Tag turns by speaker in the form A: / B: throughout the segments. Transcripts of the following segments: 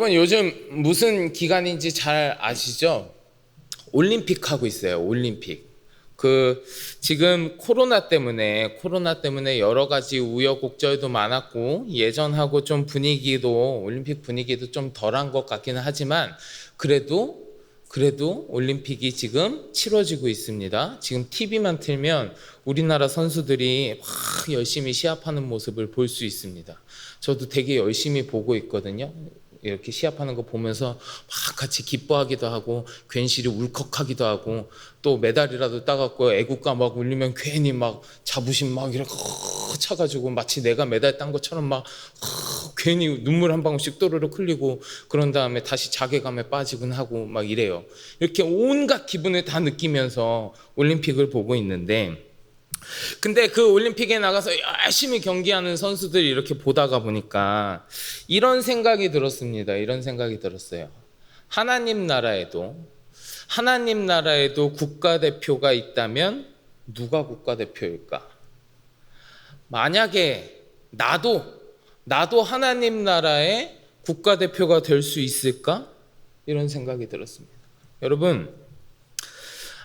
A: 여러분 요즘 무슨 기간인지 잘 아시죠? 올림픽 하고 있어요. 올림픽. 지금 코로나 때문에 여러 가지 우여곡절도 많았고 예전하고 좀 올림픽 분위기도 좀 덜한 것 같기는 하지만 그래도 올림픽이 지금 치러지고 있습니다. 지금 TV만 틀면 우리나라 선수들이 막 열심히 시합하는 모습을 볼 수 있습니다. 저도 되게 열심히 보고 있거든요. 이렇게 시합하는 거 보면서 막 같이 기뻐하기도 하고 괜시리 울컥하기도 하고 또 메달이라도 따갖고 애국가 막 울리면 괜히 막 자부심 막 이렇게 차가지고 마치 내가 메달 딴 것처럼 막 괜히 눈물 한 방울씩 또르륵 흘리고 그런 다음에 다시 자괴감에 빠지곤 하고 막 이래요. 이렇게 온갖 기분을 다 느끼면서 올림픽을 보고 있는데 근데 그 올림픽에 나가서 열심히 경기하는 선수들 이렇게 보다가 보니까 이런 생각이 들었습니다. 이런 생각이 들었어요. 하나님 나라에도 국가대표가 있다면 누가 국가대표일까? 만약에 나도 하나님 나라의 국가대표가 될 수 있을까? 이런 생각이 들었습니다. 여러분,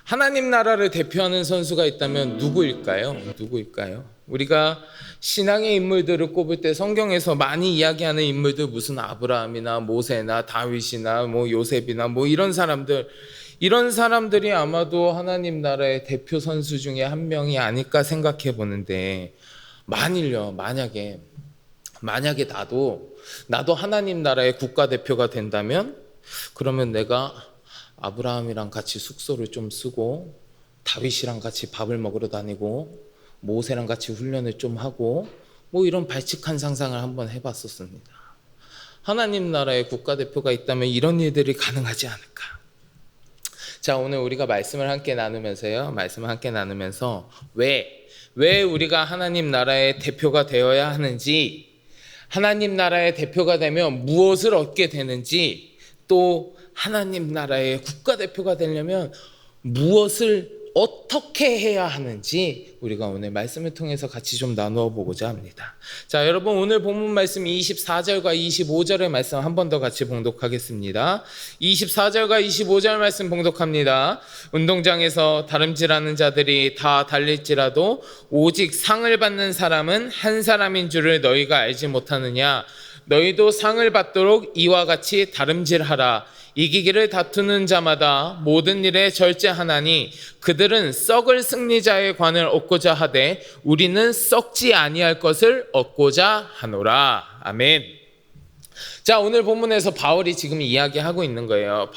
A: 하나님 나라를 대표하는 선수가 있다면 누구일까요? 우리가 신앙의 인물들을 꼽을 때 성경에서 많이 이야기하는 인물들 무슨 아브라함이나 모세나 다윗이나 요셉이나 이런 사람들이 아마도 하나님 나라의 대표 선수 중에 한 명이 아닐까 생각해 보는데 만약에 나도 하나님 나라의 국가대표가 된다면 그러면 내가 아브라함이랑 같이 숙소를 좀 쓰고 다윗이랑 같이 밥을 먹으러 다니고 모세랑 같이 훈련을 좀 하고 이런 발칙한 상상을 한번 해봤었습니다. 하나님 나라의 국가대표가 있다면 이런 일들이 가능하지 않을까? 자, 오늘 우리가 말씀을 함께 나누면서 왜 우리가 하나님 나라의 대표가 되어야 하는지, 하나님 나라의 대표가 되면 무엇을 얻게 되는지, 또 하나님 나라의 국가대표가 되려면 무엇을 어떻게 해야 하는지 우리가 오늘 말씀을 통해서 같이 좀 나누어 보고자 합니다. 자, 여러분 오늘 본문 말씀 24절과 25절의 말씀 한 번 더 같이 봉독하겠습니다. 24절과 25절 말씀 봉독합니다. 운동장에서 다름질하는 자들이 다 달릴지라도 오직 상을 받는 사람은 한 사람인 줄을 너희가 알지 못하느냐? 너희도 상을 받도록 이와 같이 다름질하라. 이기기를 다투는 자마다 모든 일에 절제하나니 그들은 썩을 승리자의 관을 얻고자 하되 우리는 썩지 아니할 것을 얻고자 하노라. 아멘. 자, 오늘 본문에서 바울이 지금 이야기하고 있는 거예요.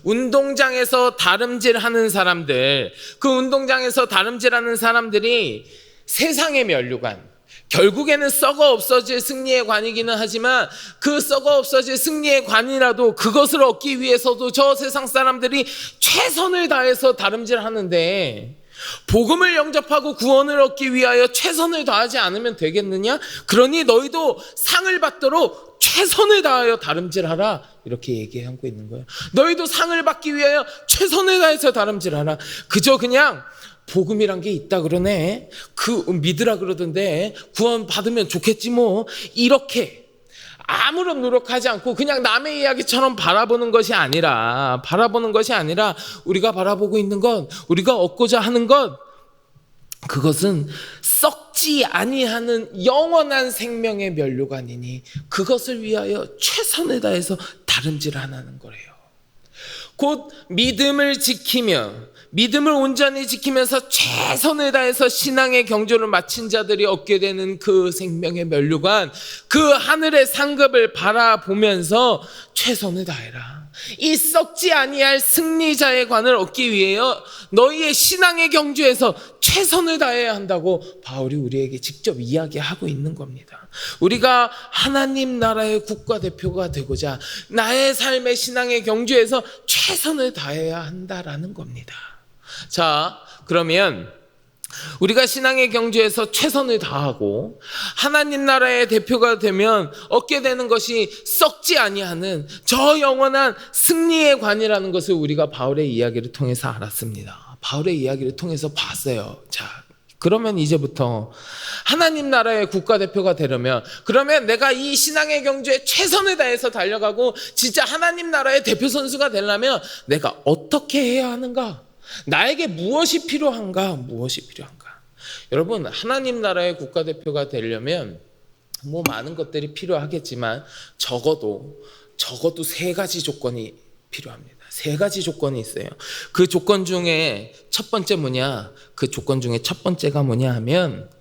A: 운동장에서 다름질하는 사람들, 그 운동장에서 다름질하는 사람들이 세상의 면류관, 결국에는 썩어 없어질 승리의 관이기는 하지만 그 썩어 없어질 승리의 관이라도 그것을 얻기 위해서도 저 세상 사람들이 최선을 다해서 다름질하는데 복음을 영접하고 구원을 얻기 위하여 최선을 다하지 않으면 되겠느냐? 그러니 너희도 상을 받도록 최선을 다하여 다름질하라. 이렇게 얘기하고 있는 거예요. 너희도 상을 받기 위하여 최선을 다해서 다름질하라. 그저 그냥 복음이란 게 있다 그러네. 믿으라 그러던데 구원 받으면 좋겠지 이렇게 아무런 노력하지 않고 그냥 남의 이야기처럼 바라보는 것이 아니라 우리가 바라보고 있는 것, 우리가 얻고자 하는 것, 그것은 썩지 아니하는 영원한 생명의 면류관이니 그것을 위하여 최선을 다해서 다름질하는 거래요. 곧 믿음을 온전히 지키면서 최선을 다해서 신앙의 경주를 마친 자들이 얻게 되는 그 생명의 면류관, 그 하늘의 상급을 바라보면서 최선을 다해라. 이 썩지 아니할 승리자의 관을 얻기 위하여 너희의 신앙의 경주에서 최선을 다해야 한다고 바울이 우리에게 직접 이야기하고 있는 겁니다. 우리가 하나님 나라의 국가대표가 되고자 나의 삶의 신앙의 경주에서 최선을 다해야 한다라는 겁니다. 자, 그러면 우리가 신앙의 경주에서 최선을 다하고 하나님 나라의 대표가 되면 얻게 되는 것이 썩지 아니하는 저 영원한 승리의 관이라는 것을 우리가 바울의 이야기를 통해서 알았습니다. 바울의 이야기를 통해서 봤어요. 자, 그러면 이제부터 하나님 나라의 국가대표가 되려면, 그러면 내가 이 신앙의 경주에 최선을 다해서 달려가고 진짜 하나님 나라의 대표 선수가 되려면 내가 어떻게 해야 하는가? 나에게 무엇이 필요한가? 무엇이 필요한가? 여러분, 하나님 나라의 국가대표가 되려면 뭐 많은 것들이 필요하겠지만 적어도 세 가지 조건이 필요합니다. 세 가지 조건이 있어요. 그 조건 중에 첫 번째 뭐냐? 그 조건 중에 첫 번째가 뭐냐 하면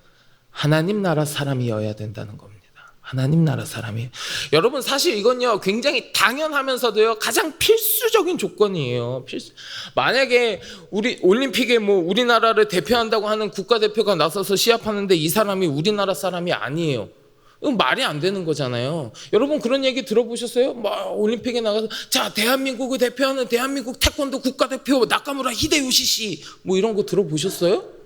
A: 하나님 나라 사람이어야 된다는 겁니다. 하나님 나라 사람이. 여러분, 사실 이건요 굉장히 당연하면서도요 가장 필수적인 조건이에요. 만약에 우리 올림픽에 뭐 우리나라를 대표한다고 하는 국가대표가 나서서 시합하는데 이 사람이 우리나라 사람이 아니에요. 이건 말이 안 되는 거잖아요. 여러분, 그런 얘기 들어보셨어요? 올림픽에 나가서 자, 대한민국을 대표하는 대한민국 태권도 국가대표 나카무라 히데요시 씨, 뭐 이런 거 들어보셨어요?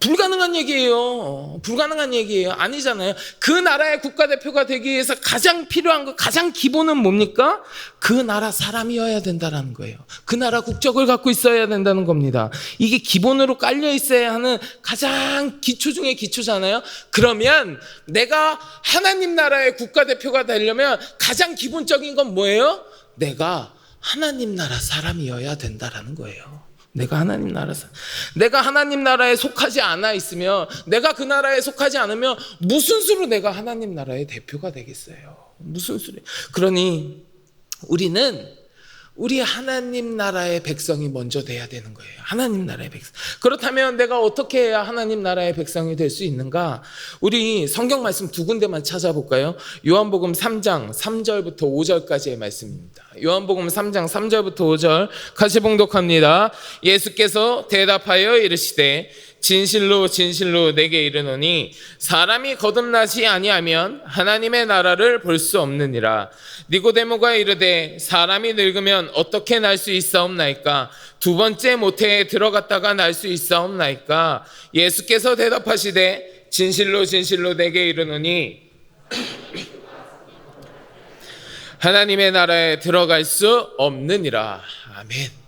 A: 불가능한 얘기예요. 불가능한 얘기예요. 아니잖아요. 그 나라의 국가대표가 되기 위해서 가장 필요한 거, 가장 기본은 뭡니까? 그 나라 사람이어야 된다는 거예요. 그 나라 국적을 갖고 있어야 된다는 겁니다. 이게 기본으로 깔려 있어야 하는 가장 기초 중에 기초잖아요. 그러면 내가 하나님 나라의 국가대표가 되려면 가장 기본적인 건 뭐예요? 내가 하나님 나라 사람이어야 된다는 거예요. 내가 하나님 나라에 속하지 않아 있으면, 내가 그 나라에 속하지 않으면 무슨 수로 내가 하나님 나라의 대표가 되겠어요? 무슨 수로? 그러니 우리 하나님 나라의 백성이 먼저 돼야 되는 거예요. 하나님 나라의 백성. 그렇다면 내가 어떻게 해야 하나님 나라의 백성이 될 수 있는가? 우리 성경 말씀 두 군데만 찾아볼까요? 요한복음 3장 3절부터 5절까지의 말씀입니다. 요한복음 3장 3절부터 5절 같이 봉독합니다. 예수께서 대답하여 이르시되 진실로 진실로 내게 이르노니 사람이 거듭나지 아니하면 하나님의 나라를 볼 수 없느니라. 니고데모가 이르되 사람이 늙으면 어떻게 날 수 있사옵나이까? 두 번째 모태에 들어갔다가 날 수 있사옵나이까? 예수께서 대답하시되 진실로 진실로 내게 이르노니 하나님의 나라에 들어갈 수 없느니라. 아멘.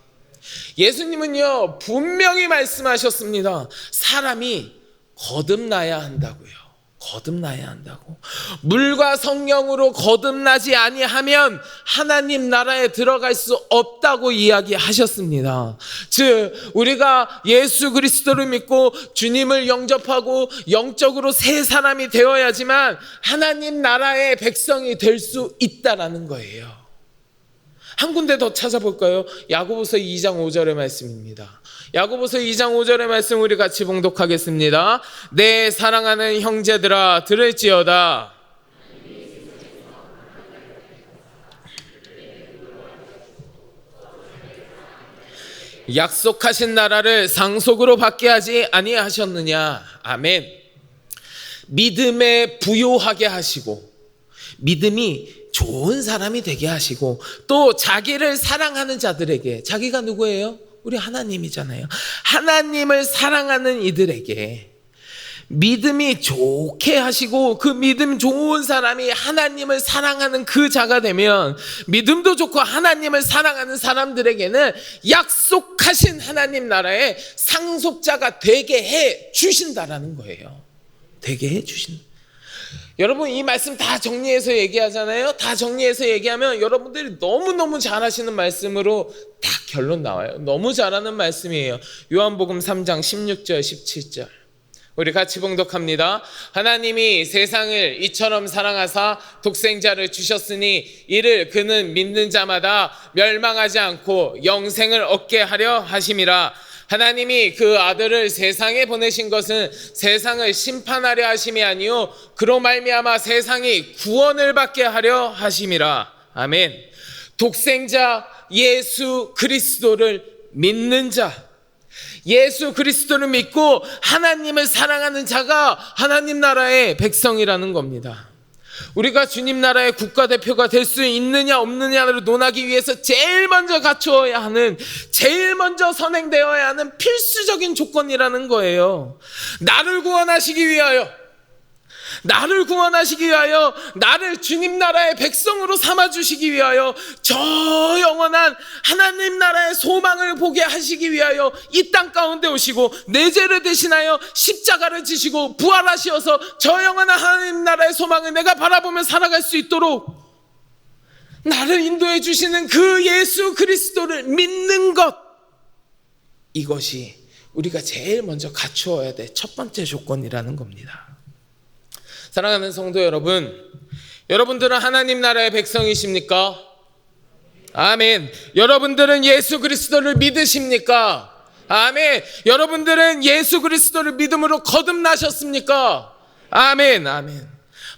A: 예수님은요 분명히 말씀하셨습니다. 사람이 거듭나야 한다고요. 거듭나야 한다고. 물과 성령으로 거듭나지 아니하면 하나님 나라에 들어갈 수 없다고 이야기하셨습니다. 즉 우리가 예수 그리스도를 믿고 주님을 영접하고 영적으로 새 사람이 되어야지만 하나님 나라의 백성이 될 수 있다라는 거예요. 한 군데 더 찾아볼까요? 야고보서 2장 5절의 말씀입니다. 야고보서 2장 5절의 말씀 우리 같이 봉독하겠습니다. 내 사랑하는 형제들아 들을지어다. 약속하신 나라를 상속으로 받게 하지 아니하셨느냐. 아멘. 믿음에 부요하게 하시고 믿음이 좋은 사람이 되게 하시고 또 자기를 사랑하는 자들에게, 자기가 누구예요? 우리 하나님이잖아요. 하나님을 사랑하는 이들에게 믿음이 좋게 하시고 그 믿음 좋은 사람이 하나님을 사랑하는 그 자가 되면 믿음도 좋고 하나님을 사랑하는 사람들에게는 약속하신 하나님 나라의 상속자가 되게 해 주신다라는 거예요. 되게 해 주신다. 여러분 이 말씀 다 정리해서 얘기하잖아요. 다 정리해서 얘기하면 여러분들이 너무너무 잘하시는 말씀으로 딱 결론 나와요. 너무 잘하는 말씀이에요. 요한복음 3장 16절 17절 우리 같이 봉독합니다. 하나님이 세상을 이처럼 사랑하사 독생자를 주셨으니 이를 그는 믿는 자마다 멸망하지 않고 영생을 얻게 하려 하심이라. 하나님이 그 아들을 세상에 보내신 것은 세상을 심판하려 하심이 아니요 그로 말미암아 세상이 구원을 받게 하려 하심이라. 아멘. 독생자 예수 그리스도를 믿는 자, 예수 그리스도를 믿고 하나님을 사랑하는 자가 하나님 나라의 백성이라는 겁니다. 우리가 주님 나라의 국가대표가 될 수 있느냐 없느냐를 논하기 위해서 제일 먼저 갖추어야 하는, 제일 먼저 선행되어야 하는 필수적인 조건이라는 거예요. 나를 구원하시기 위하여, 나를 구원하시기 위하여, 나를 주님 나라의 백성으로 삼아주시기 위하여, 저 영원한 하나님 나라의 소망을 보게 하시기 위하여 이 땅 가운데 오시고 내 죄를 대신하여 십자가를 지시고 부활하시어서 저 영원한 하나님 나라의 소망을 내가 바라보며 살아갈 수 있도록 나를 인도해 주시는 그 예수 그리스도를 믿는 것, 이것이 우리가 제일 먼저 갖추어야 될 첫 번째 조건이라는 겁니다. 사랑하는 성도 여러분, 여러분들은 하나님 나라의 백성이십니까? 아멘. 여러분들은 예수 그리스도를 믿으십니까? 아멘. 여러분들은 예수 그리스도를 믿음으로 거듭나셨습니까? 아멘. 아멘.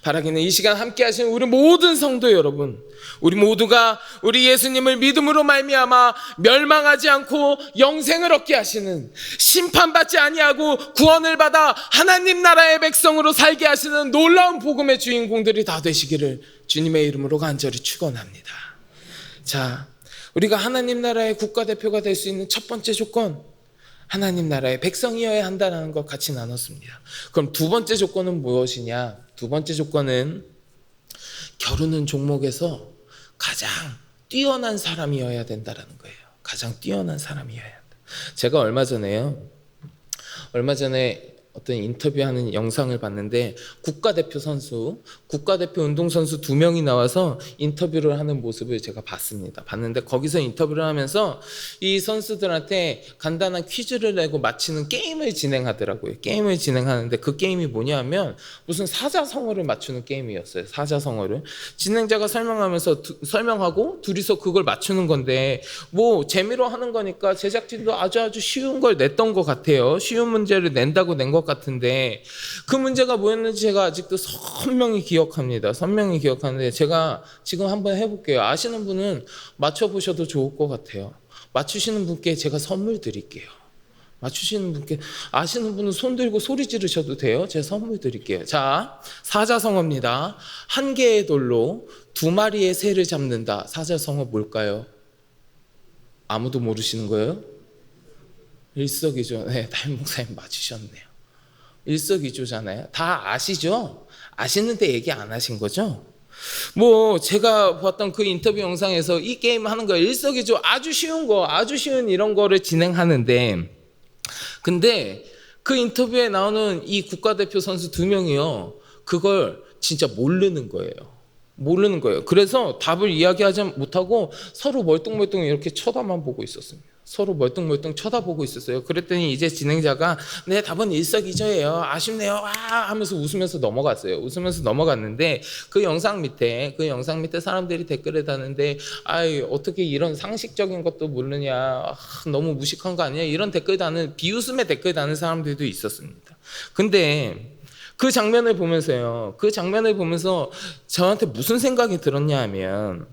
A: 바라기는 이 시간 함께 하신 우리 모든 성도 여러분, 우리 모두가 우리 예수님을 믿음으로 말미암아 멸망하지 않고 영생을 얻게 하시는, 심판받지 아니하고 구원을 받아 하나님 나라의 백성으로 살게 하시는 놀라운 복음의 주인공들이 다 되시기를 주님의 이름으로 간절히 축원합니다. 자, 우리가 하나님 나라의 국가대표가 될 수 있는 첫 번째 조건, 하나님 나라의 백성이어야 한다는 것 같이 나눴습니다. 그럼 두 번째 조건은 무엇이냐? 두 번째 조건은 겨루는 종목에서 가장 뛰어난 사람이어야 된다는 거예요. 가장 뛰어난 사람이어야 한다. 제가 얼마 전에 어떤 인터뷰하는 영상을 봤는데 국가대표 운동선수 2명이 나와서 인터뷰를 하는 모습을 제가 봤는데 거기서 인터뷰를 하면서 이 선수들한테 간단한 퀴즈를 내고 맞히는 게임을 진행하더라고요. 게임을 진행하는데 그 게임이 뭐냐면 무슨 사자성어를 맞추는 게임이었어요. 사자성어를 진행자가 설명하고 둘이서 그걸 맞추는 건데 뭐 재미로 하는 거니까 제작진도 아주 쉬운 걸 냈던 것 같아요. 쉬운 문제를 낸다고 낸 것 같은데 그 문제가 뭐였는지 제가 아직도 선명히 기억하는데 제가 지금 한번 해볼게요. 아시는 분은 맞춰보셔도 좋을 것 같아요. 맞추시는 분께 제가 선물 드릴게요. 맞추시는 분께, 아시는 분은 손 들고 소리 지르셔도 돼요. 제가 선물 드릴게요. 자, 사자성어입니다. 한 개의 돌로 2마리의 새를 잡는다. 사자성어 뭘까요? 아무도 모르시는 거예요? 일석이조. 네, 담임 목사님 맞추셨네요. 일석이조잖아요. 다 아시죠? 아시는데 얘기 안 하신 거죠? 뭐 제가 봤던 그 인터뷰 영상에서 이 게임 하는 거 일석이조, 아주 쉬운 이런 거를 진행하는데, 근데 그 인터뷰에 나오는 이 국가대표 선수 2명이요, 그걸 진짜 모르는 거예요. 그래서 답을 이야기하지 못하고 서로 멀뚱멀뚱 이렇게 쳐다만 보고 있었습니다. 서로 멀뚱멀뚱 쳐다보고 있었어요. 그랬더니 이제 진행자가 네, 답은 일석이조예요. 아쉽네요. 하면서 웃으면서 넘어갔는데 그 영상 밑에 사람들이 댓글을 다는데 어떻게 이런 상식적인 것도 모르냐. 너무 무식한 거 아니야? 이런 비웃음의 댓글 다는 사람들도 있었습니다. 근데 그 장면을 보면서 저한테 무슨 생각이 들었냐 하면,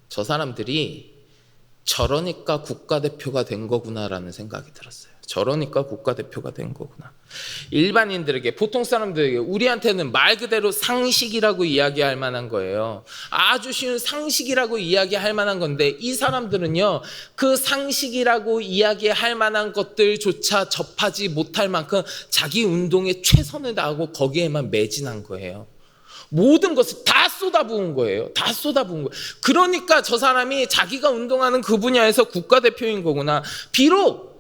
A: 저 사람들이 저러니까 국가대표가 된 거구나라는 생각이 들었어요. 저러니까 국가대표가 된 거구나. 일반인들에게, 보통 사람들에게, 우리한테는 말 그대로 상식이라고 이야기할 만한 거예요. 아주 쉬운 상식이라고 이야기할 만한 건데 이 사람들은요, 그 상식이라고 이야기할 만한 것들조차 접하지 못할 만큼 자기 운동에 최선을 다하고 거기에만 매진한 거예요. 모든 것을 다 쏟아부은 거예요. 그러니까 저 사람이 자기가 운동하는 그 분야에서 국가대표인 거구나. 비록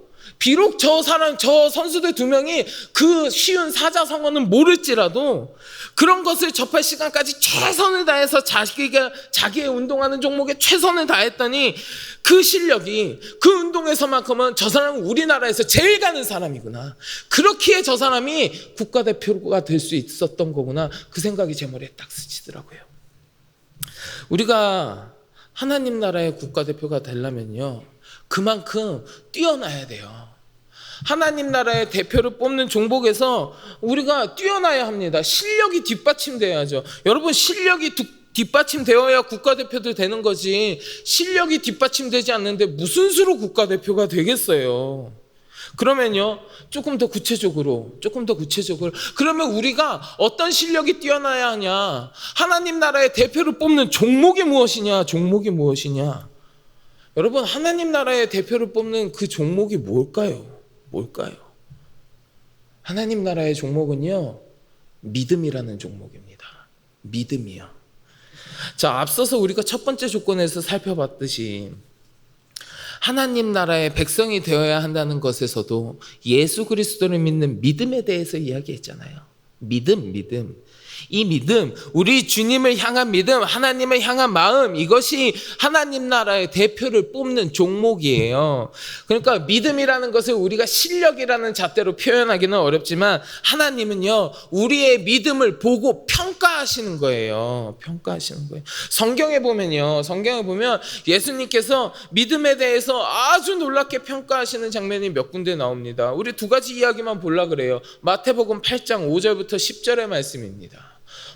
A: 저 선수들 2명이 그 쉬운 사자성어는 모를지라도 그런 것을 접할 시간까지 최선을 다해서 자기의 운동하는 종목에 최선을 다했더니 그 실력이, 그 운동에서만큼은 저 사람은 우리나라에서 제일 가는 사람이구나. 그렇기에 저 사람이 국가대표가 될 수 있었던 거구나. 그 생각이 제 머리에 딱 스치더라고요. 우리가 하나님 나라의 국가대표가 되려면요, 그만큼 뛰어나야 돼요. 하나님 나라의 대표를 뽑는 종목에서 우리가 뛰어나야 합니다. 실력이 뒷받침돼야죠. 여러분, 실력이 뒷받침되어야 국가대표도 되는 거지, 실력이 뒷받침되지 않는데 무슨 수로 국가대표가 되겠어요. 그러면요, 조금 더 구체적으로 그러면 우리가 어떤 실력이 뛰어나야 하냐, 하나님 나라의 대표를 뽑는 종목이 무엇이냐. 여러분, 하나님 나라의 대표를 뽑는 그 종목이 뭘까요? 하나님 나라의 종목은요, 믿음이라는 종목입니다. 믿음이요. 자, 앞서서 우리가 첫 번째 조건에서 살펴봤듯이 하나님 나라의 백성이 되어야 한다는 것에서도 예수 그리스도를 믿는 믿음에 대해서 이야기했잖아요. 믿음. 이 믿음, 우리 주님을 향한 믿음, 하나님을 향한 마음, 이것이 하나님 나라의 대표를 뽑는 종목이에요. 그러니까 믿음이라는 것을 우리가 실력이라는 잣대로 표현하기는 어렵지만 하나님은요, 우리의 믿음을 보고 평가하시는 거예요. 성경에 보면 예수님께서 믿음에 대해서 아주 놀랍게 평가하시는 장면이 몇 군데 나옵니다. 우리 두 가지 이야기만 보려고 그래요. 마태복음 8장 5절부터 10절의 말씀입니다.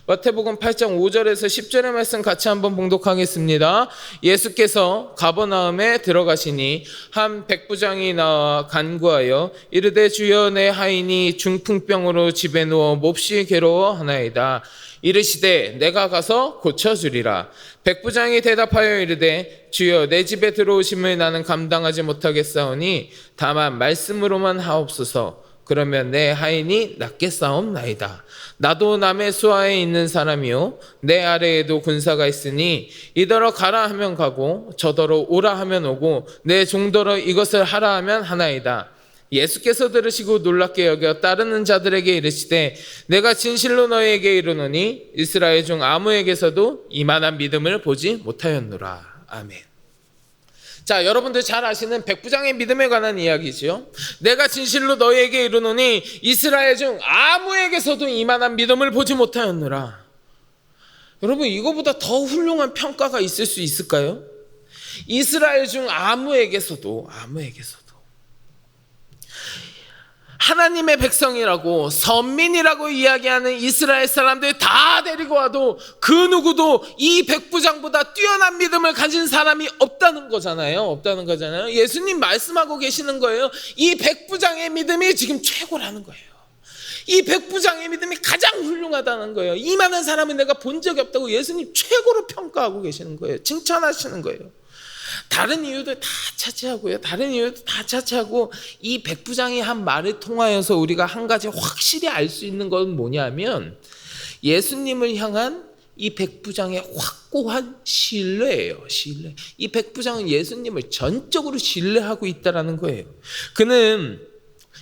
A: 마태복음 8장 5절에서 10절의 말씀 같이 한번 봉독하겠습니다. 예수께서 가버나움에 들어가시니 한 백부장이 나와 간구하여 이르되 주여 내 하인이 중풍병으로 집에 누워 몹시 괴로워하나이다. 이르시되 내가 가서 고쳐주리라. 백부장이 대답하여 이르되 주여 내 집에 들어오심을 나는 감당하지 못하겠사오니 다만 말씀으로만 하옵소서. 그러면 내 하인이 낫겠사옵나이다. 나도 남의 수하에 있는 사람이요 내 아래에도 군사가 있으니 이더러 가라 하면 가고 저더러 오라 하면 오고 내 종더러 이것을 하라 하면 하나이다. 예수께서 들으시고 놀랍게 여겨 따르는 자들에게 이르시되 내가 진실로 너희에게 이르노니 이스라엘 중 아무에게서도 이만한 믿음을 보지 못하였노라. 아멘. 자, 여러분들 잘 아시는 백부장의 믿음에 관한 이야기지요. 내가 진실로 너희에게 이르노니 이스라엘 중 아무에게서도 이만한 믿음을 보지 못하였노라. 여러분, 이거보다 더 훌륭한 평가가 있을 수 있을까요? 이스라엘 중 아무에게서도 하나님의 백성이라고 선민이라고 이야기하는 이스라엘 사람들 다 데리고 와도 그 누구도 이 백부장보다 뛰어난 믿음을 가진 사람이 없다는 거잖아요. 예수님 말씀하고 계시는 거예요. 이 백부장의 믿음이 지금 최고라는 거예요. 이 백부장의 믿음이 가장 훌륭하다는 거예요. 이만한 사람은 내가 본 적이 없다고 예수님 최고로 평가하고 계시는 거예요. 칭찬하시는 거예요. 다른 이유도 다 차치하고 이 백부장이 한 말을 통하여서 우리가 한 가지 확실히 알 수 있는 건 뭐냐면 예수님을 향한 이 백부장의 확고한 신뢰예요. 이 백부장은 예수님을 전적으로 신뢰하고 있다는 거예요.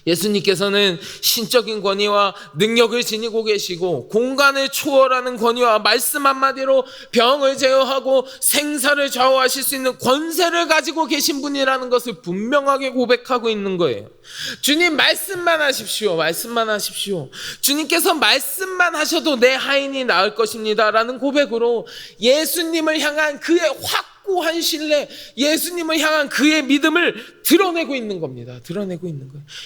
A: 예수님께서는 신적인 권위와 능력을 지니고 계시고 공간을 초월하는 권위와 말씀 한마디로 병을 제어하고 생사를 좌우하실 수 있는 권세를 가지고 계신 분이라는 것을 분명하게 고백하고 있는 거예요. 주님 말씀만 하십시오. 주님께서 말씀만 하셔도 내 하인이 나을 것입니다 라는 고백으로 예수님을 향한 그의 확고한 신뢰, 예수님을 향한 그의 믿음을 드러내고 있는 겁니다.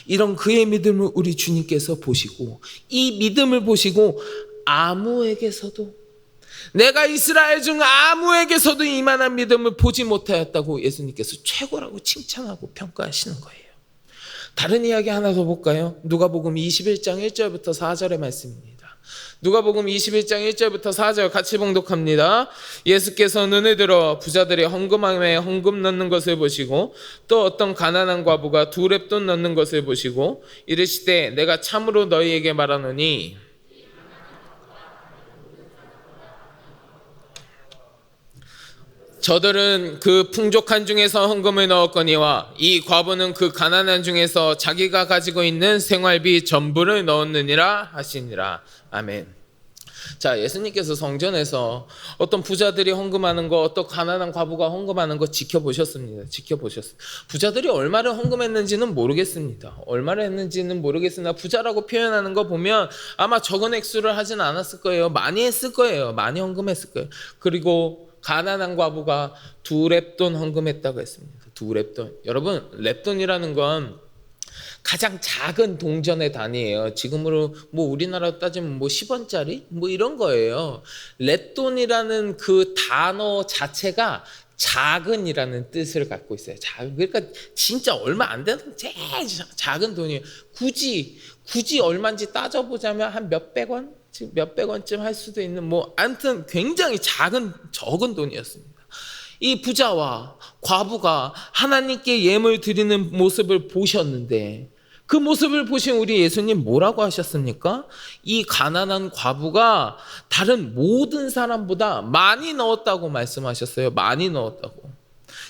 A: 이런 그의 믿음을 우리 주님께서 보시고, 이 믿음을 보시고 아무에게서도, 내가 이스라엘 중 아무에게서도 이만한 믿음을 보지 못하였다고 예수님께서 최고라고 칭찬하고 평가하시는 거예요. 다른 이야기 하나 더 볼까요? 누가복음 21장 1절부터 4절의 말씀입니다. 누가복음 21장 1절부터 4절 같이 봉독합니다. 예수께서 눈을 들어 부자들이 헌금함에 헌금 넣는 것을 보시고 또 어떤 가난한 과부가 2렙돈 넣는 것을 보시고 이르시되 내가 참으로 너희에게 말하노니 저들은 그 풍족한 중에서 헌금을 넣었거니와 이 과부는 그 가난한 중에서 자기가 가지고 있는 생활비 전부를 넣었느니라 하시니라. 아멘. 자, 예수님께서 성전에서 어떤 부자들이 헌금하는 거, 어떤 가난한 과부가 헌금하는 거 지켜보셨습니다. 부자들이 얼마를 헌금했는지는 모르겠습니다. 부자라고 표현하는 거 보면 아마 적은 액수를 하진 않았을 거예요. 많이 했을 거예요. 많이 헌금했을 거예요. 그리고 가난한 과부가 2렙돈 헌금했다고 했습니다. 2렙돈. 여러분, 렙돈이라는 건 가장 작은 동전의 단위예요. 지금으로 우리나라로 따지면 10원짜리 이런 거예요. 렙돈이라는 그 단어 자체가 작은이라는 뜻을 갖고 있어요. 그러니까 진짜 얼마 안 되는 제일 작은 돈이에요. 굳이 얼마인지 따져보자면 한 몇백 원쯤 할 수도 있는 아무튼 굉장히 적은 돈이었습니다. 이 부자와 과부가 하나님께 예물 드리는 모습을 보셨는데 그 모습을 보신 우리 예수님 뭐라고 하셨습니까? 이 가난한 과부가 다른 모든 사람보다 많이 넣었다고 말씀하셨어요. 많이 넣었다고.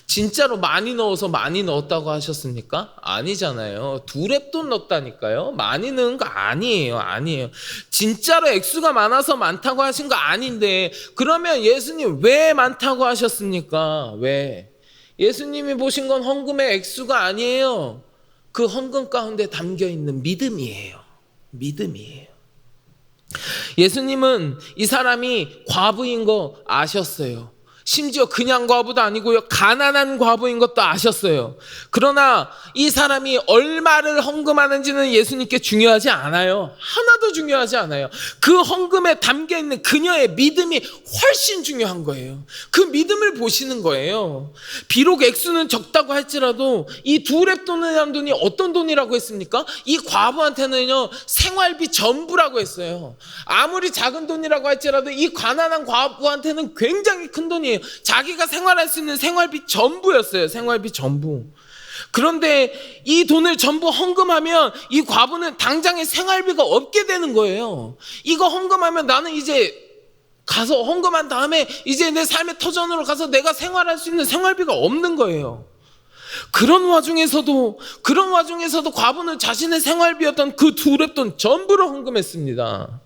A: 진짜로 많이 넣어서 많이 넣었다고 하셨습니까? 아니잖아요. 2렙돈 넣었다니까요. 많이 넣은 거 아니에요. 아니에요. 진짜로 액수가 많아서 많다고 하신 거 아닌데, 그러면 예수님 왜 많다고 하셨습니까? 왜? 예수님이 보신 건 헌금의 액수가 아니에요. 그 헌금 가운데 담겨 있는 믿음이에요. 믿음이에요. 예수님은 이 사람이 과부인 거 아셨어요. 심지어 그냥 과부도 아니고요, 가난한 과부인 것도 아셨어요. 그러나 이 사람이 얼마를 헌금하는지는 예수님께 중요하지 않아요. 하나도 중요하지 않아요. 그 헌금에 담겨있는 그녀의 믿음이 훨씬 중요한 거예요. 그 믿음을 보시는 거예요. 비록 액수는 적다고 할지라도 이 2렙돈이라는 돈이 어떤 돈이라고 했습니까? 이 과부한테는요, 생활비 전부라고 했어요. 아무리 작은 돈이라고 할지라도 이 가난한 과부한테는 굉장히 큰 돈이에요. 자기가 생활할 수 있는 생활비 전부였어요. 생활비 전부. 그런데 이 돈을 전부 헌금하면 이 과부는 당장에 생활비가 없게 되는 거예요. 이거 헌금하면 나는 이제 가서 헌금한 다음에 이제 내 삶의 터전으로 가서 내가 생활할 수 있는 생활비가 없는 거예요. 그런 와중에서도 과부는 자신의 생활비였던 그 2렙돈 전부를 헌금했습니다.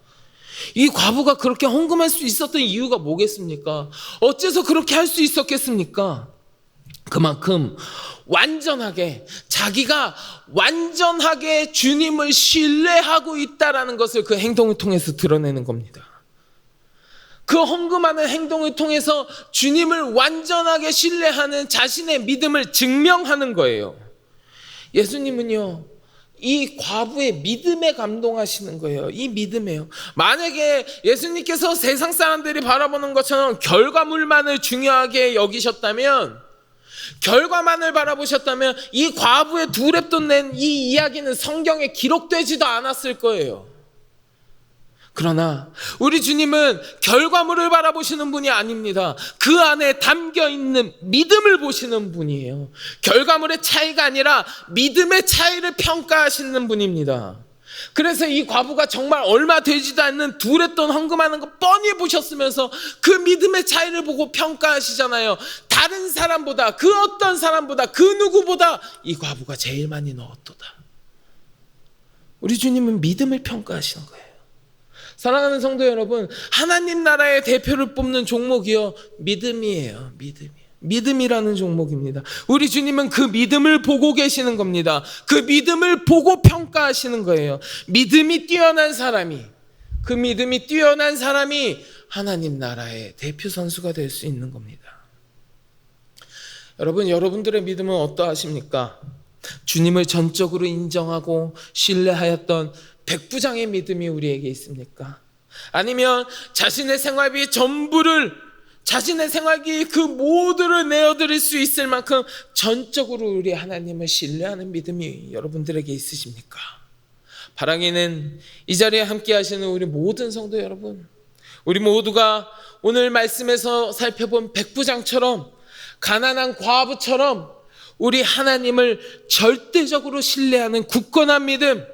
A: 이 과부가 그렇게 헌금할 수 있었던 이유가 뭐겠습니까? 어째서 그렇게 할 수 있었겠습니까? 그만큼 자기가 완전하게 주님을 신뢰하고 있다라는 것을 그 행동을 통해서 드러내는 겁니다. 그 헌금하는 행동을 통해서 주님을 완전하게 신뢰하는 자신의 믿음을 증명하는 거예요. 예수님은요, 이 과부의 믿음에 감동하시는 거예요. 이 믿음에요. 만약에 예수님께서 세상 사람들이 바라보는 것처럼 결과물만을 중요하게 여기셨다면, 결과만을 바라보셨다면 이 과부의 2렙돈 낸 이 이야기는 성경에 기록되지도 않았을 거예요. 그러나 우리 주님은 결과물을 바라보시는 분이 아닙니다. 그 안에 담겨있는 믿음을 보시는 분이에요. 결과물의 차이가 아니라 믿음의 차이를 평가하시는 분입니다. 그래서 이 과부가 정말 얼마 되지도 않는 2렙돈 헌금하는 거 뻔히 보셨으면서 그 믿음의 차이를 보고 평가하시잖아요. 다른 사람보다, 그 어떤 사람보다, 그 누구보다 이 과부가 제일 많이 넣었도다. 우리 주님은 믿음을 평가하시는 거예요. 사랑하는 성도 여러분, 하나님 나라의 대표를 뽑는 종목이요, 믿음이에요. 믿음이라는 종목입니다. 우리 주님은 그 믿음을 보고 계시는 겁니다. 그 믿음을 보고 평가하시는 거예요. 믿음이 뛰어난 사람이 하나님 나라의 대표 선수가 될 수 있는 겁니다. 여러분, 여러분들의 믿음은 어떠하십니까? 주님을 전적으로 인정하고 신뢰하였던 백부장의 믿음이 우리에게 있습니까? 아니면 자신의 생활비 전부를, 자신의 생활비 그 모두를 내어드릴 수 있을 만큼 전적으로 우리 하나님을 신뢰하는 믿음이 여러분들에게 있으십니까? 바라기는 이 자리에 함께 하시는 우리 모든 성도 여러분, 우리 모두가 오늘 말씀에서 살펴본 백부장처럼, 가난한 과부처럼 우리 하나님을 절대적으로 신뢰하는 굳건한 믿음,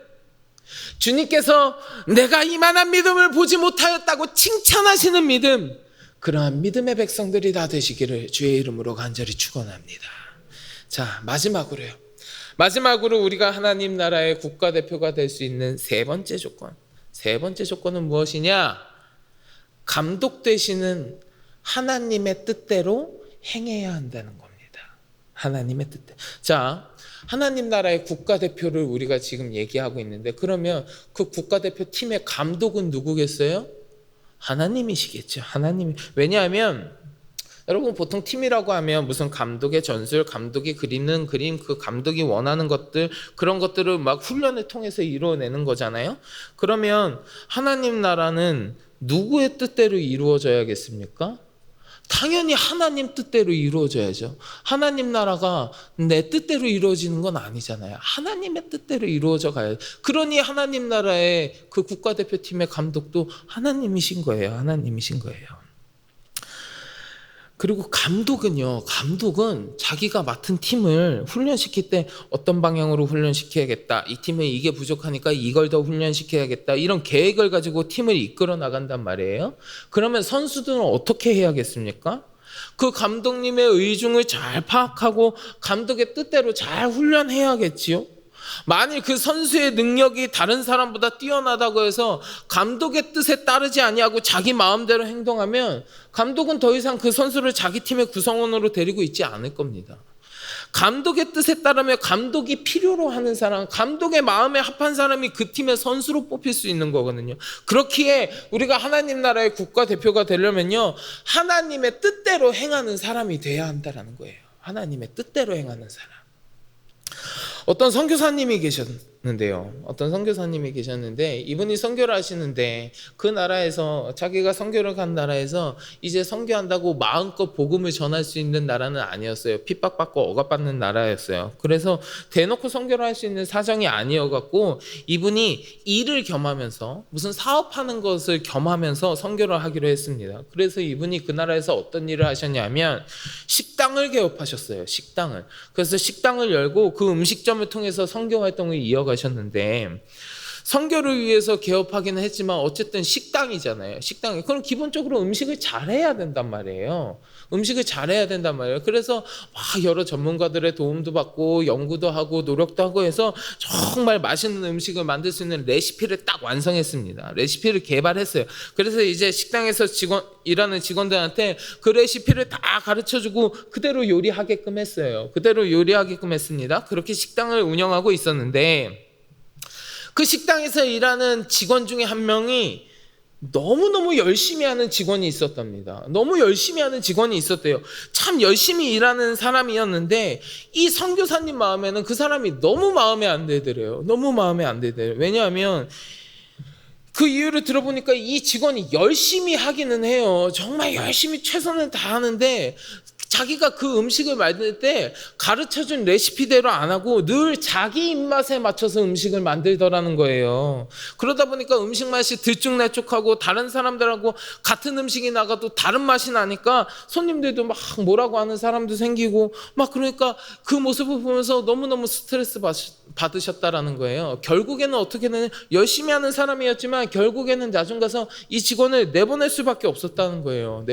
A: 주님께서 내가 이만한 믿음을 보지 못하였다고 칭찬하시는 믿음, 그러한 믿음의 백성들이 다 되시기를 주의 이름으로 간절히 축원합니다. 자, 마지막으로 우리가 하나님 나라의 국가대표가 될 수 있는 세 번째 조건은 무엇이냐? 감독되시는 하나님의 뜻대로 행해야 한다는 겁니다. 하나님의 뜻대로. 자, 하나님 나라의 국가대표를 우리가 지금 얘기하고 있는데, 그러면 그 국가대표 팀의 감독은 누구겠어요? 하나님이시겠죠. 하나님이. 왜냐하면 여러분, 보통 팀이라고 하면 무슨 감독의 전술, 감독이 그리는 그림, 그 감독이 원하는 것들, 그런 것들을 막 훈련을 통해서 이루어내는 거잖아요. 그러면 하나님 나라는 누구의 뜻대로 이루어져야겠습니까? 당연히 하나님 뜻대로 이루어져야죠. 하나님 나라가 내 뜻대로 이루어지는 건 아니잖아요. 하나님의 뜻대로 이루어져 가야. 그러니 하나님 나라의 그 국가대표팀의 감독도 하나님이신 거예요. 그리고 감독은 자기가 맡은 팀을 훈련시킬 때 어떤 방향으로 훈련시켜야겠다. 이 팀은 이게 부족하니까 이걸 더 훈련시켜야겠다. 이런 계획을 가지고 팀을 이끌어 나간단 말이에요. 그러면 선수들은 어떻게 해야겠습니까? 그 감독님의 의중을 잘 파악하고 감독의 뜻대로 잘 훈련해야겠지요. 만일 그 선수의 능력이 다른 사람보다 뛰어나다고 해서 감독의 뜻에 따르지 아니하고 자기 마음대로 행동하면 감독은 더 이상 그 선수를 자기 팀의 구성원으로 데리고 있지 않을 겁니다. 감독의 뜻에 따르면 감독이 필요로 하는 사람, 감독의 마음에 합한 사람이 그 팀의 선수로 뽑힐 수 있는 거거든요. 그렇기에 우리가 하나님 나라의 국가대표가 되려면요, 하나님의 뜻대로 행하는 사람이 돼야 한다는 거예요. 하나님의 뜻대로 행하는 사람. 어떤 선교사님이 계셨는데 이분이 선교를 하시는데 그 나라에서 자기가 선교를 간 나라에서 이제 선교한다고 마음껏 복음을 전할 수 있는 나라는 아니었어요. 핍박받고 억압받는 나라였어요. 그래서 대놓고 선교를 할 수 있는 사정이 아니어갖고 이분이 일을 겸하면서 무슨 사업하는 것을 겸하면서 선교를 하기로 했습니다. 그래서 이분이 그 나라에서 어떤 일을 하셨냐면 식당을 개업하셨어요. 식당을. 그래서 식당을 열고 그 음식점을 통해서 선교 활동을 이어가셨는데 선교를 위해서 개업하기는 했지만 어쨌든 식당이잖아요. 그럼 기본적으로 음식을 잘해야 된단 말이에요. 그래서 막 여러 전문가들의 도움도 받고 연구도 하고 노력도 하고 해서 정말 맛있는 음식을 만들 수 있는 레시피를 딱 완성했습니다. 레시피를 개발했어요. 그래서 이제 식당에서 일하는 직원들한테 그 레시피를 다 가르쳐주고 그대로 요리하게끔 했습니다. 그렇게 식당을 운영하고 있었는데 그 식당에서 일하는 직원 중에 한 명이 너무너무 열심히 하는 직원이 있었답니다. 참 열심히 일하는 사람이었는데 이 선교사님 마음에는 그 사람이 너무 마음에 안 들더래요. 왜냐하면 그 이유를 들어보니까 이 직원이 열심히 하기는 해요. 정말 열심히 최선을 다하는데 자기가 그 음식을 만들 때 가르쳐준 레시피대로 안 하고 늘 자기 입맛에 맞춰서 음식을 만들더라는 거예요. 그러다 보니까 음식 맛이 들쭉날쭉하고 다른 사람들하고 같은 음식이 나가도 다른 맛이 나니까 손님들도 막 뭐라고 하는 사람도 생기고 막 그러니까 그 모습을 보면서 너무너무 스트레스 받으셨다라는 거예요. 결국에는 어떻게든 열심히 하는 사람이었지만 결국에는 나중 가서 이 직원을 내보낼 수밖에 없었다는 거예요.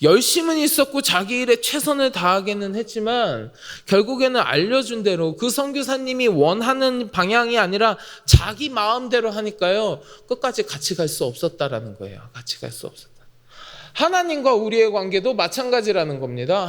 A: 열심은 있었고 자기 일에 최선을 다하기는 했지만 결국에는 알려준 대로 그 선교사님이 원하는 방향이 아니라 자기 마음대로 하니까요. 끝까지 같이 갈 수 없었다라는 거예요. 하나님과 우리의 관계도 마찬가지라는 겁니다.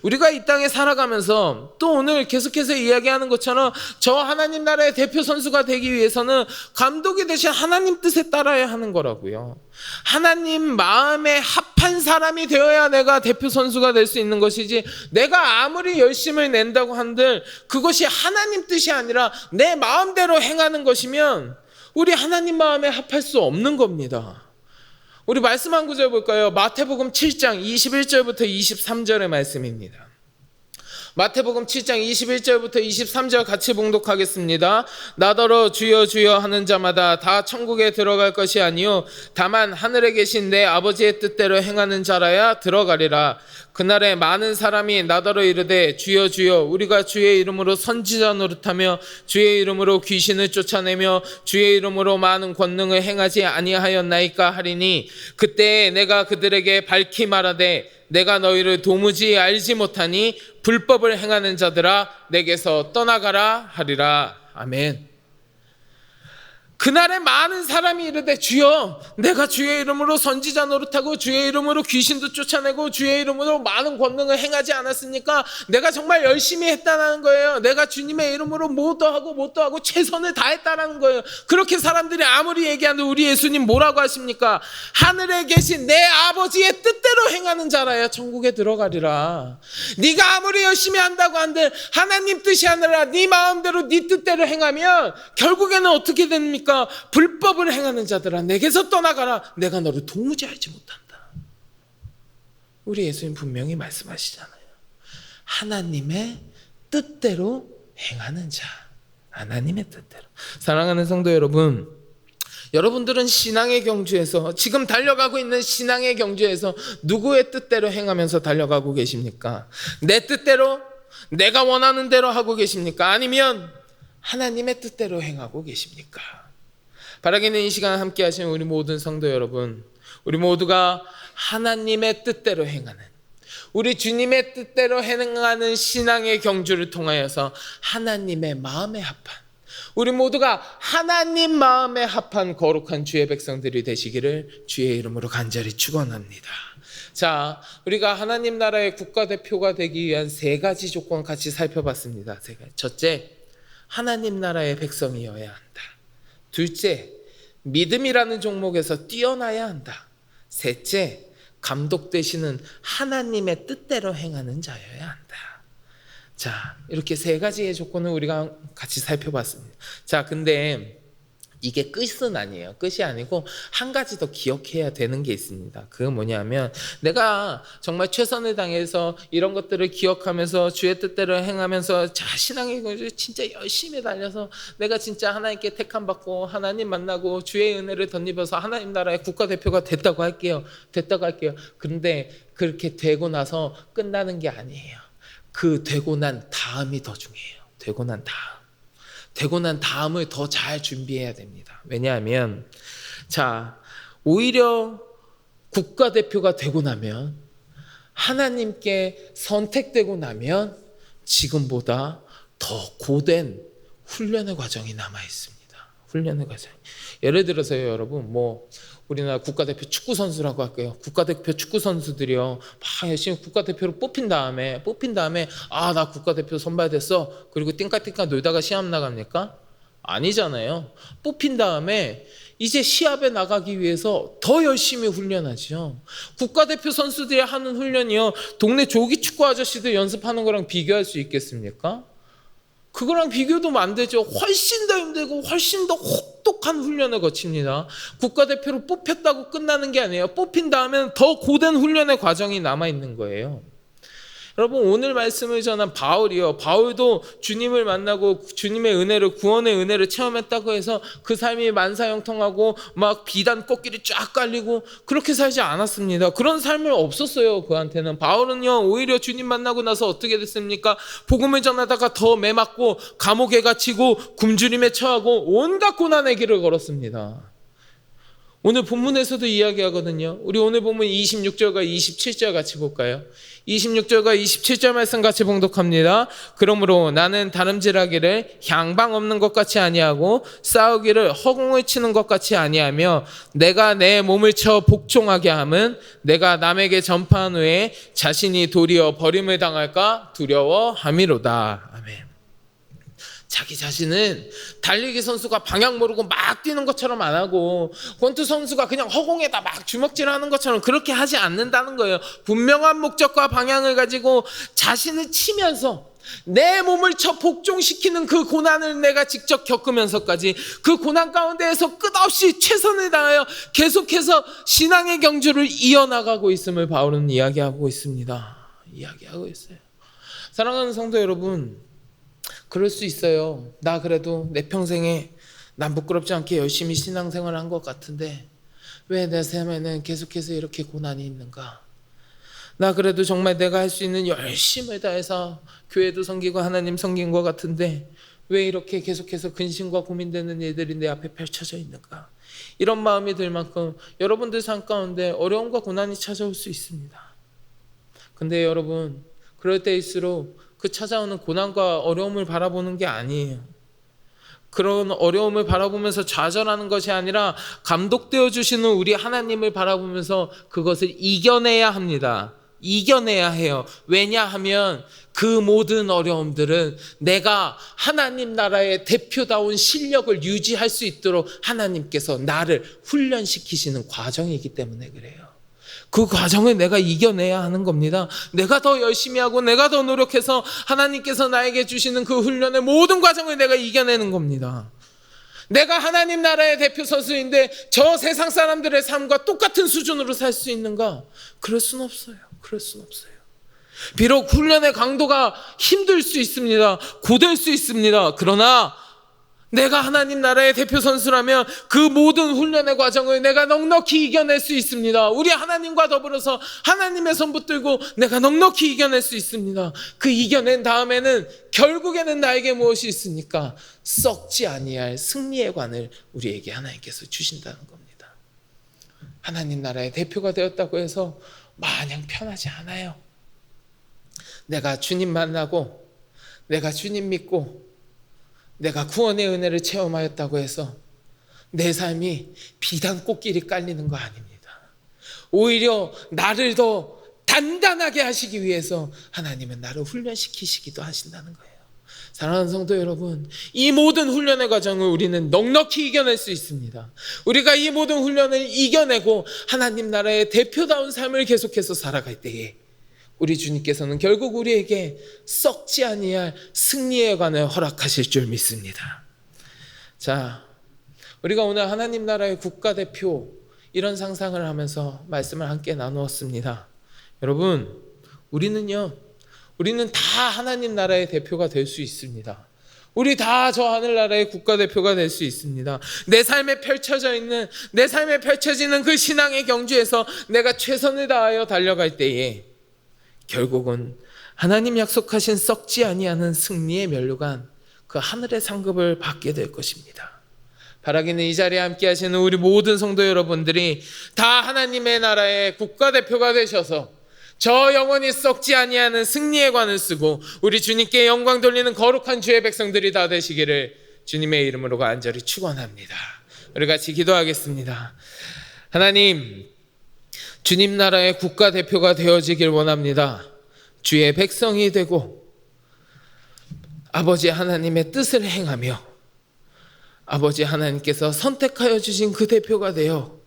A: 우리가 이 땅에 살아가면서 또 오늘 계속해서 이야기하는 것처럼 저 하나님 나라의 대표 선수가 되기 위해서는 감독이 되신 하나님 뜻에 따라야 하는 거라고요. 하나님 마음에 합한 사람이 되어야 내가 대표 선수가 될 수 있는 것이지 내가 아무리 열심을 낸다고 한들 그것이 하나님 뜻이 아니라 내 마음대로 행하는 것이면 우리 하나님 마음에 합할 수 없는 겁니다. 우리 말씀 한 구절 볼까요? 마태복음 7장 21절부터 23절의 말씀입니다. 마태복음 7장 21절부터 23절 같이 봉독하겠습니다. 나더러 주여 주여 하는 자마다 다 천국에 들어갈 것이 아니요 다만 하늘에 계신 내 아버지의 뜻대로 행하는 자라야 들어가리라. 그날에 많은 사람이 나더러 이르되 주여 주여 우리가 주의 이름으로 선지자 노릇하며 주의 이름으로 귀신을 쫓아내며 주의 이름으로 많은 권능을 행하지 아니하였나이까 하리니 그때 내가 그들에게 밝히 말하되 내가 너희를 도무지 알지 못하니 불법을 행하는 자들아 내게서 떠나가라 하리라. 아멘. 그날에 많은 사람이 이르되 주여 내가 주의 이름으로 선지자 노릇하고 주의 이름으로 귀신도 쫓아내고 주의 이름으로 많은 권능을 행하지 않았습니까? 내가 정말 열심히 했다는 거예요. 내가 주님의 이름으로 뭣도 하고 최선을 다했다는 거예요. 그렇게 사람들이 아무리 얘기하는데 우리 예수님 뭐라고 하십니까? 하늘에 계신 내 아버지의 뜻대로 행하는 자라야 천국에 들어가리라. 네가 아무리 열심히 한다고 한들 하나님 뜻이 아니라 네 마음대로 네 뜻대로 행하면 결국에는 어떻게 됩니까? 불법을 행하는 자들아 내게서 떠나가라. 내가 너를 도무지 알지 못한다. 우리 예수님 분명히 말씀하시잖아요. 하나님의 뜻대로 행하는 자. 하나님의 뜻대로. 사랑하는 성도 여러분, 여러분들은 신앙의 경주에서, 지금 달려가고 있는 신앙의 경주에서 누구의 뜻대로 행하면서 달려가고 계십니까? 내 뜻대로, 내가 원하는 대로 하고 계십니까? 아니면 하나님의 뜻대로 행하고 계십니까? 바라기는 이 시간 함께 하신 우리 모든 성도 여러분, 우리 모두가 하나님의 뜻대로 행하는, 우리 주님의 뜻대로 행하는 신앙의 경주를 통하여서 하나님의 마음에 합한, 우리 모두가 하나님 마음에 합한 거룩한 주의 백성들이 되시기를 주의 이름으로 간절히 축원합니다. 자, 우리가 하나님 나라의 국가대표가 되기 위한 세 가지 조건 같이 살펴봤습니다. 첫째, 하나님 나라의 백성이어야 한다. 둘째, 믿음이라는 종목에서 뛰어나야 한다. 셋째, 감독되시는 하나님의 뜻대로 행하는 자여야 한다. 자, 이렇게 세 가지의 조건을 우리가 같이 살펴봤습니다. 자, 근데 이게 끝은 아니에요. 끝이 아니고 한 가지 더 기억해야 되는 게 있습니다. 그건 뭐냐면, 내가 정말 최선을 다해서 이런 것들을 기억하면서 주의 뜻대로 행하면서 신앙의 경주를 진짜 열심히 달려서 내가 진짜 하나님께 택함 받고 하나님 만나고 주의 은혜를 덧입어서 하나님 나라의 국가대표가 됐다고 할게요. 그런데 그렇게 되고 나서 끝나는 게 아니에요. 그 되고 난 다음이 더 중요해요. 되고 난 다음을 더 잘 준비해야 됩니다. 왜냐하면, 자, 오히려 국가대표가 되고 나면, 하나님께 선택되고 나면 지금보다 더 고된 훈련의 과정이 남아 있습니다. 훈련의 과정. 예를 들어서요, 여러분, 우리나라 국가대표 축구 선수라고 할게요. 국가대표 축구 선수들이요, 막 열심히 국가대표로 뽑힌 다음에 나 국가대표 선발됐어. 그리고 띵까띵까 놀다가 시합 나갑니까? 아니잖아요. 뽑힌 다음에 이제 시합에 나가기 위해서 더 열심히 훈련하죠. 국가대표 선수들이 하는 훈련이요, 동네 조기 축구 아저씨들 연습하는 거랑 비교할 수 있겠습니까? 그거랑 비교도 안 되죠. 훨씬 더 힘들고 훨씬 더 혹독한 훈련을 거칩니다. 국가대표로 뽑혔다고 끝나는 게 아니에요. 뽑힌 다음에는 더 고된 훈련의 과정이 남아있는 거예요. 여러분, 오늘 말씀을 전한 바울이요, 바울도 주님을 만나고 주님의 은혜를, 구원의 은혜를 체험했다고 해서 그 삶이 만사형통하고 막 비단 꽃길이 쫙 깔리고 그렇게 살지 않았습니다. 그런 삶을 없었어요. 그한테는. 바울은요, 오히려 주님 만나고 나서 어떻게 됐습니까? 복음을 전하다가 더 매맞고 감옥에 갇히고 굶주림에 처하고 온갖 고난의 길을 걸었습니다. 오늘 본문에서도 이야기하거든요. 우리 오늘 본문 26절과 27절 같이 볼까요? 26절과 27절 말씀 같이 봉독합니다. 그러므로 나는 다름질하기를 향방 없는 것 같이 아니하고 싸우기를 허공을 치는 것 같이 아니하며, 내가 내 몸을 쳐 복종하게 함은 내가 남에게 전파한 후에 자신이 도리어 버림을 당할까 두려워함이로다. 아멘. 자기 자신은 달리기 선수가 방향 모르고 막 뛰는 것처럼 안 하고, 권투 선수가 그냥 허공에다 막 주먹질하는 것처럼 그렇게 하지 않는다는 거예요. 분명한 목적과 방향을 가지고 자신을 치면서 내 몸을 쳐 복종시키는 그 고난을 내가 직접 겪으면서까지 그 고난 가운데에서 끝없이 최선을 다하여 계속해서 신앙의 경주를 이어나가고 있음을 바울은 이야기하고 있습니다. 이야기하고 있어요. 사랑하는 성도 여러분, 그럴 수 있어요. 나 그래도 내 평생에 난 부끄럽지 않게 열심히 신앙생활을 한 것 같은데 왜 내 삶에는 계속해서 이렇게 고난이 있는가? 나 그래도 정말 내가 할 수 있는 열심을 다해서 교회도 섬기고 하나님 섬긴 것 같은데 왜 이렇게 계속해서 근심과 고민되는 일들이 내 앞에 펼쳐져 있는가? 이런 마음이 들 만큼 여러분들 삶 가운데 어려움과 고난이 찾아올 수 있습니다. 근데 여러분, 그럴 때일수록 그 찾아오는 고난과 어려움을 바라보는 게 아니에요. 그런 어려움을 바라보면서 좌절하는 것이 아니라 감독되어 주시는 우리 하나님을 바라보면서 그것을 이겨내야 합니다. 이겨내야 해요. 왜냐하면 그 모든 어려움들은 내가 하나님 나라의 대표다운 실력을 유지할 수 있도록 하나님께서 나를 훈련시키시는 과정이기 때문에 그래요. 그 과정을 내가 이겨내야 하는 겁니다. 내가 더 열심히 하고 내가 더 노력해서 하나님께서 나에게 주시는 그 훈련의 모든 과정을 내가 이겨내는 겁니다. 내가 하나님 나라의 대표 선수인데 저 세상 사람들의 삶과 똑같은 수준으로 살 수 있는가? 그럴 순 없어요. 비록 훈련의 강도가 힘들 수 있습니다. 고될 수 있습니다. 그러나 내가 하나님 나라의 대표 선수라면 그 모든 훈련의 과정을 내가 넉넉히 이겨낼 수 있습니다. 우리 하나님과 더불어서 하나님의 손 붙들고 내가 넉넉히 이겨낼 수 있습니다. 그 이겨낸 다음에는 결국에는 나에게 무엇이 있습니까? 썩지 아니할 승리의 관을 우리에게 하나님께서 주신다는 겁니다. 하나님 나라의 대표가 되었다고 해서 마냥 편하지 않아요. 내가 주님 만나고 내가 주님 믿고 내가 구원의 은혜를 체험하였다고 해서 내 삶이 비단 꽃길이 깔리는 거 아닙니다. 오히려 나를 더 단단하게 하시기 위해서 하나님은 나를 훈련시키시기도 하신다는 거예요. 사랑하는 성도 여러분, 이 모든 훈련의 과정을 우리는 넉넉히 이겨낼 수 있습니다. 우리가 이 모든 훈련을 이겨내고 하나님 나라의 대표다운 삶을 계속해서 살아갈 때에 우리 주님께서는 결국 우리에게 썩지 아니할 승리의 관을 허락하실 줄 믿습니다. 자, 우리가 오늘 하나님 나라의 국가대표 이런 상상을 하면서 말씀을 함께 나누었습니다. 여러분, 우리는 다 하나님 나라의 대표가 될 수 있습니다. 우리 다 저 하늘나라의 국가대표가 될 수 있습니다. 내 삶에 펼쳐지는 그 신앙의 경주에서 내가 최선을 다하여 달려갈 때에 결국은 하나님 약속하신 썩지 아니하는 승리의 면류관, 그 하늘의 상급을 받게 될 것입니다. 바라기는 이 자리에 함께 하시는 우리 모든 성도 여러분들이 다 하나님의 나라의 국가대표가 되셔서 저 영원히 썩지 아니하는 승리의 관을 쓰고 우리 주님께 영광 돌리는 거룩한 주의 백성들이 다 되시기를 주님의 이름으로 간절히 축원합니다. 우리 같이 기도하겠습니다. 하나님, 주님 나라의 국가대표가 되어지길 원합니다. 주의 백성이 되고 아버지 하나님의 뜻을 행하며 아버지 하나님께서 선택하여 주신 그 대표가 되어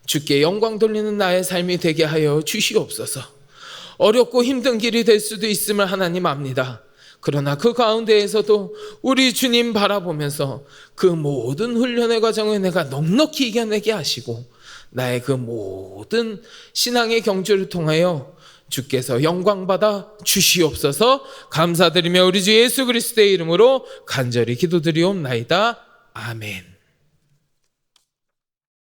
A: 주께 영광 돌리는 나의 삶이 되게 하여 주시옵소서. 어렵고 힘든 길이 될 수도 있음을 하나님 압니다. 그러나 그 가운데에서도 우리 주님 바라보면서 그 모든 훈련의 과정을 내가 넉넉히 이겨내게 하시고 나의 그 모든 신앙의 경주를 통하여 주께서 영광받아 주시옵소서. 감사드리며 우리 주 예수 그리스도의 이름으로 간절히 기도드리옵나이다. 아멘.